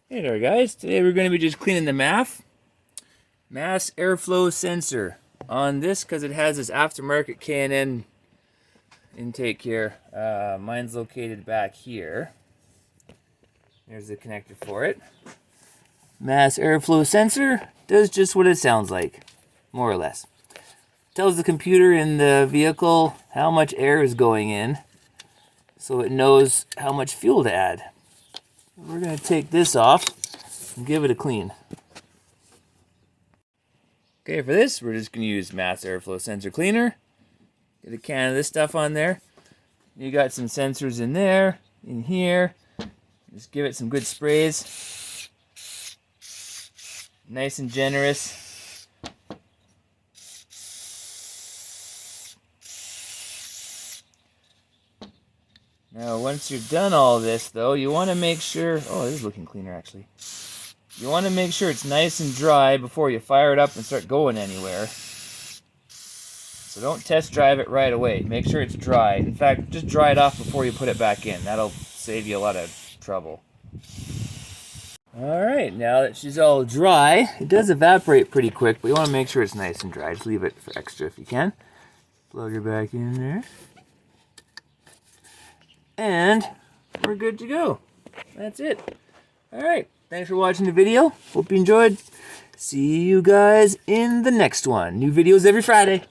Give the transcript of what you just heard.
Hey there guys, today we're going to be just cleaning the MAF, mass airflow sensor on this because it has this aftermarket K&N intake here. Mine's located back here. There's the connector for it. Mass airflow sensor does just what it sounds like, more or less. Tells the computer in the vehicle how much air is going in so it knows how much fuel to add. We're going to take this off and give it a clean. Okay, for this, we're just going to use mass airflow sensor cleaner. Get a can of this stuff on there. You got some sensors in there, in here. Just give it some good sprays. Nice and generous. Now, once you're done all this, though, you want to make sure... Oh, it is looking cleaner, actually. You want to make sure it's nice and dry before you fire it up and start going anywhere. So don't test drive it right away. Make sure it's dry. In fact, just dry it off before you put it back in. That'll save you a lot of trouble. Alright, now that she's all dry, it does evaporate pretty quick, but you want to make sure it's nice and dry. Just leave it for extra if you can. Plug her back in there. And we're good to go. That's it. Alright, thanks for watching the video. Hope you enjoyed. See you guys in the next one. New videos every Friday.